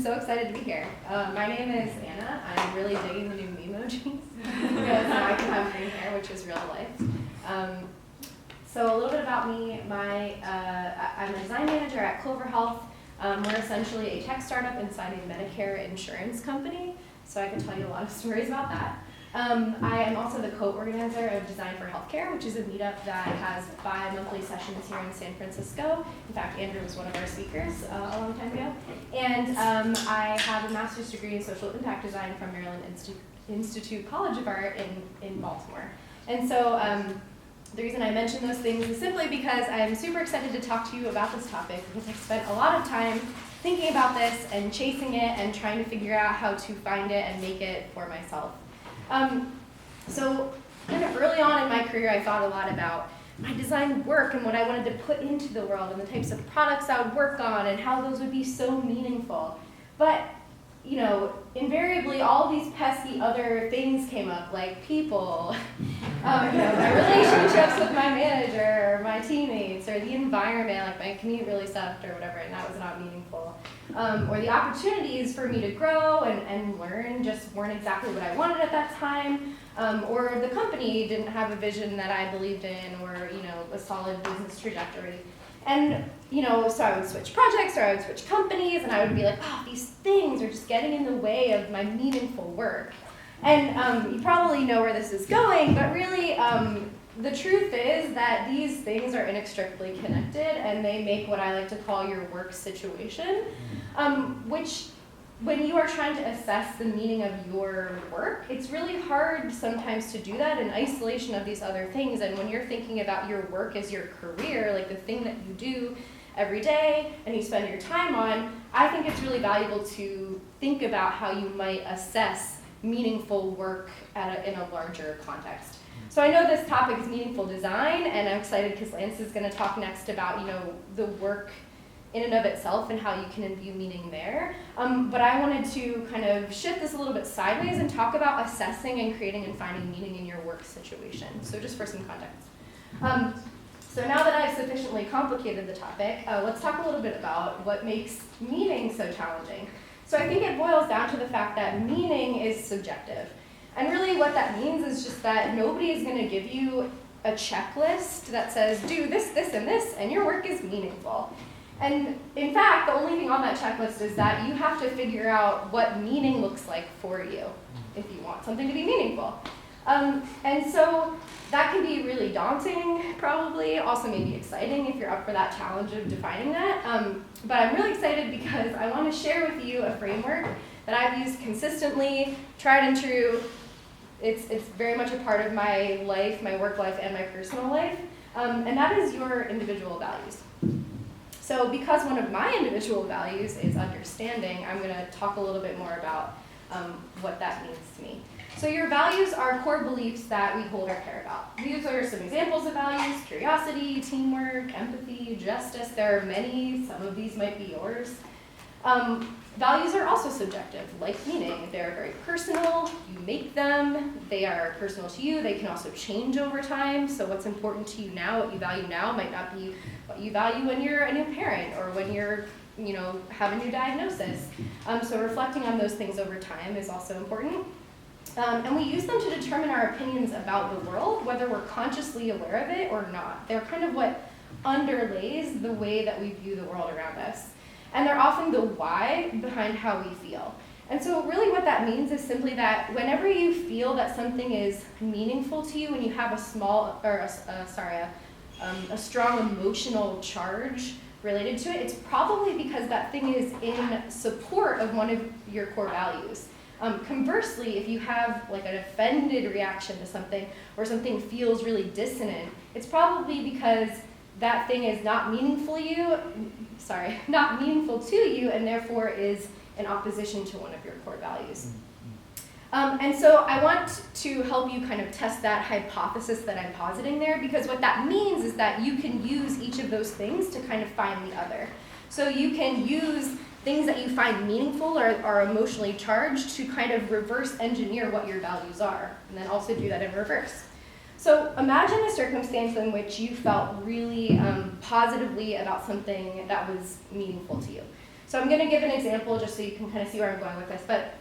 so excited to be here. My name is Anna. I'm really digging the new memojis because now I can have green hair, which is real life. So a little bit about me. I'm a design manager at Clover Health. We're essentially a tech startup inside a Medicare insurance company, so I can tell you a lot of stories about that. I am also the co-organizer of Design for Healthcare, which is a meetup that has bi-monthly sessions here in San Francisco. In fact, Andrew was one of our speakers a long time ago. And I have a master's degree in social impact design from Maryland Institute College of Art in Baltimore. And so the reason I mention those things is simply because I'm super excited to talk to you about this topic, because I've spent a lot of time thinking about this and chasing it and trying to figure out how to find it and make it for myself. So kind of early on in my career, I thought a lot about my design work and what I wanted to put into the world and the types of products I would work on and how those would be so meaningful. But, you know, invariably all these pesky other things came up, like people, my relationships with my manager, or my teammates, or the environment, like my commute really sucked or whatever, and that was not meaningful. Or the opportunities for me to grow and learn just weren't exactly what I wanted at that time. Or the company didn't have a vision that I believed in, or, a solid business trajectory. And, so I would switch projects or I would switch companies, and I would be like, these things are just getting in the way of my meaningful work. And you probably know where this is going, but really, the truth is that these things are inextricably connected, and they make what I like to call your work situation, which, when you are trying to assess the meaning of your work, it's really hard sometimes to do that in isolation of these other things. And when you're thinking about your work as your career, like the thing that you do every day and you spend your time on, I think it's really valuable to think about how you might assess meaningful work in a larger context. So I know this topic is meaningful design, and I'm excited because Lance is going to talk next about the work in and of itself and how you can imbue meaning there. But I wanted to kind of shift this a little bit sideways and talk about assessing and creating and finding meaning in your work situation. So just for some context. So now that I've sufficiently complicated the topic, let's talk a little bit about what makes meaning so challenging. So I think it boils down to the fact that meaning is subjective. And really what that means is just that nobody is going to give you a checklist that says, do this, this, and this, and your work is meaningful. And in fact, the only thing on that checklist is that you have to figure out what meaning looks like for you if you want something to be meaningful. And so that can be really daunting, probably, also maybe exciting if you're up for that challenge of defining that. But I'm really excited because I want to share with you a framework that I've used consistently, tried and true. It's very much a part of my life, my work life, and my personal life, and that is your individual values. So because one of my individual values is understanding, I'm going to talk a little bit more about what that means to me. So your values are core beliefs that we hold or care about. These are some examples of values: curiosity, teamwork, empathy, justice. There are many. Some of these might be yours. Values are also subjective, like meaning. They're very personal. You make them. They are personal to you. They can also change over time. So what's important to you now, what you value now, might not be what you value when you're a new parent or when you're, have a new diagnosis. So reflecting on those things over time is also important. And we use them to determine our opinions about the world, whether we're consciously aware of it or not. They're kind of what underlays the way that we view the world around us. And they're often the why behind how we feel. And so really what that means is simply that whenever you feel that something is meaningful to you and you have a strong emotional charge related to it, it's probably because that thing is in support of one of your core values. Conversely, if you have like an offended reaction to something or something feels really dissonant, it's probably because that thing is not meaningful to you, and therefore is in opposition to one of your core values. And so I want to help you kind of test that hypothesis that I'm positing there, because what that means is that you can use each of those things to kind of find the other. So you can use things that you find meaningful or are emotionally charged to kind of reverse engineer what your values are, and then also do that in reverse. So imagine a circumstance in which you felt really positively about something that was meaningful to you. So I'm going to give an example just so you can kind of see where I'm going with this. But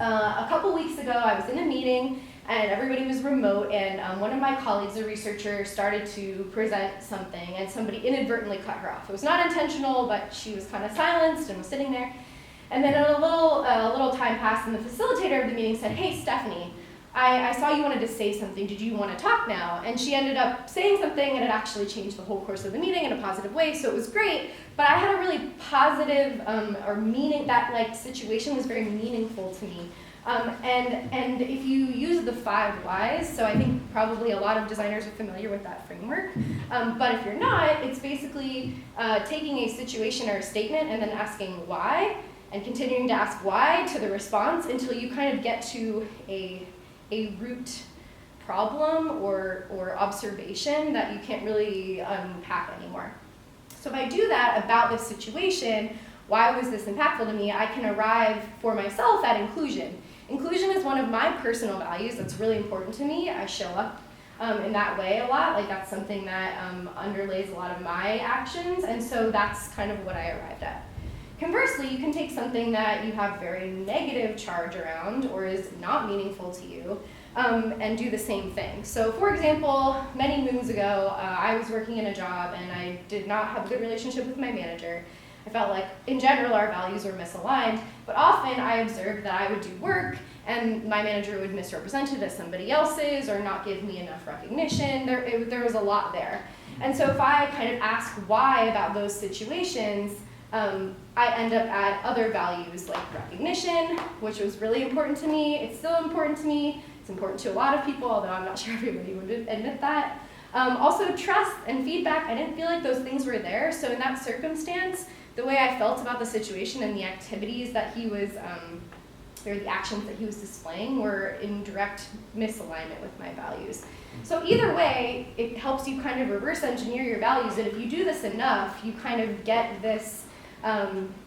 a couple weeks ago, I was in a meeting and everybody was remote, and one of my colleagues, a researcher, started to present something and somebody inadvertently cut her off. It was not intentional, but she was kind of silenced and was sitting there. And then a little time passed and the facilitator of the meeting said, "Hey, Stephanie, I saw you wanted to say something. Did you want to talk now?" And she ended up saying something, and it actually changed the whole course of the meeting in a positive way, so it was great. But I had a really positive that situation was very meaningful to me. And if you use the 5 whys, so I think probably a lot of designers are familiar with that framework, but if you're not, it's basically taking a situation or a statement and then asking why, and continuing to ask why to the response until you kind of get to a root problem or observation that you can't really unpack anymore. So if I do that about this situation, why was this impactful to me, I can arrive for myself at inclusion. Inclusion is one of my personal values that's really important to me. I show up in that way a lot, like that's something that underlays a lot of my actions, and so that's kind of what I arrived at. Conversely, you can take something that you have very negative charge around or is not meaningful to you and do the same thing. So for example, many moons ago, I was working in a job and I did not have a good relationship with my manager. I felt like, in general, our values were misaligned, but often I observed that I would do work and my manager would misrepresent it as somebody else's or not give me enough recognition. There was a lot there. And so if I kind of ask why about those situations, I end up at other values like recognition, which was really important to me. It's still important to me. It's important to a lot of people, although I'm not sure everybody would admit that. Also trust and feedback, I didn't feel like those things were there. So in that circumstance, the way I felt about the situation and the activities that he was, or the actions that he was displaying were in direct misalignment with my values. So either way, it helps you kind of reverse engineer your values, and if you do this enough, you kind of get this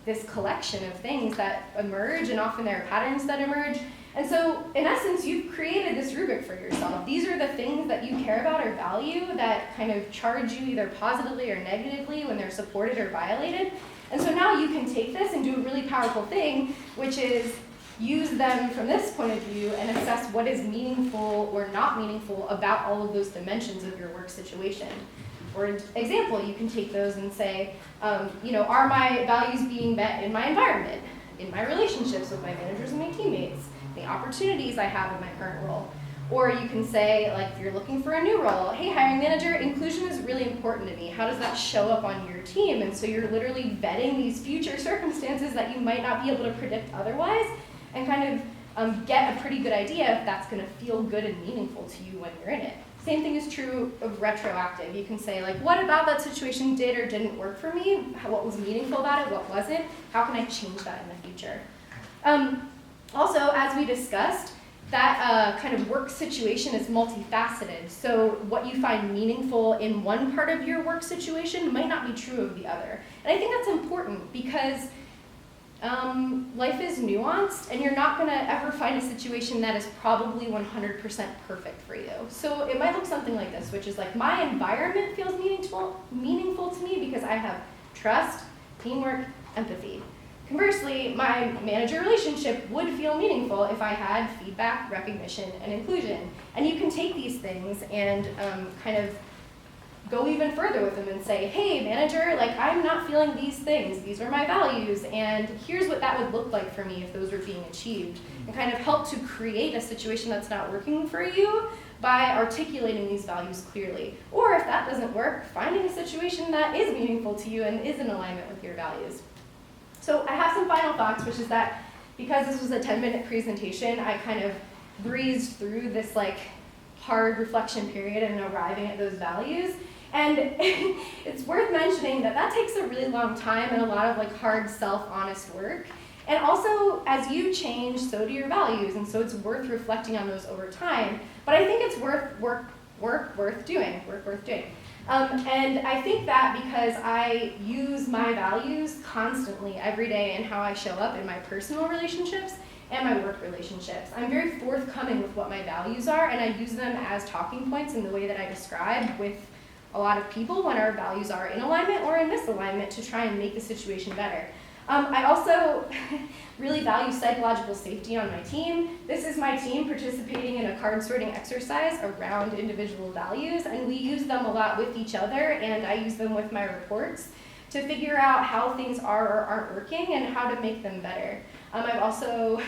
this collection of things that emerge, and often there are patterns that emerge. And so, in essence, you've created this rubric for yourself. These are the things that you care about or value that kind of charge you either positively or negatively when they're supported or violated. And so now you can take this and do a really powerful thing, which is use them from this point of view and assess what is meaningful or not meaningful about all of those dimensions of your work situation. For example, you can take those and say, are my values being met in my environment, in my relationships with my managers and my teammates, the opportunities I have in my current role? Or you can say, like, if you're looking for a new role, hey, hiring manager, inclusion is really important to me. How does that show up on your team? And so you're literally vetting these future circumstances that you might not be able to predict otherwise, and kind of get a pretty good idea if that's going to feel good and meaningful to you when you're in it. Same thing is true of retroactive. You can say, like, what about that situation did or didn't work for me? What was meaningful about it? What wasn't? How can I change that in the future? Also, as we discussed, that kind of work situation is multifaceted. So what you find meaningful in one part of your work situation might not be true of the other. And I think that's important because life is nuanced, and you're not going to ever find a situation that is probably 100% perfect for you. So it might look something like this, which is like, my environment feels meaningful to me because I have trust, teamwork, empathy. Conversely, my manager relationship would feel meaningful if I had feedback, recognition, and inclusion. And you can take these things and kind of go even further with them and say, hey, manager, like, I'm not feeling these things. These are my values, and here's what that would look like for me if those were being achieved. And kind of help to create a situation that's not working for you by articulating these values clearly. Or if that doesn't work, finding a situation that is meaningful to you and is in alignment with your values. So I have some final thoughts, which is that because this was a 10-minute presentation, I kind of breezed through this like hard reflection period and arriving at those values. And it's worth mentioning that that takes a really long time and a lot of like hard self-honest work. And also, as you change, so do your values, and so it's worth reflecting on those over time. But I think it's worth doing. And I think that because I use my values constantly every day in how I show up in my personal relationships and my work relationships. I'm very forthcoming with what my values are, and I use them as talking points in the way that I described with a lot of people when our values are in alignment or in misalignment to try and make the situation better. I also really value psychological safety on my team. This is my team participating in a card sorting exercise around individual values, and we use them a lot with each other, and I use them with my reports to figure out how things are or aren't working and how to make them better. I've also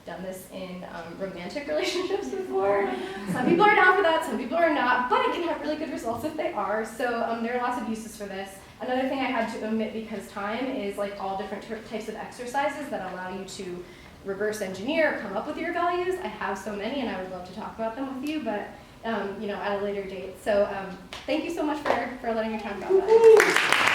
done this in romantic relationships before. Some people are down for that, some people are not, but it can have really good results if they are. So there are lots of uses for this. Another thing I had to omit because time is like all different types of exercises that allow you to reverse engineer or come up with your values. I have so many and I would love to talk about them with you, but at a later date. So thank you so much for letting me talk about that.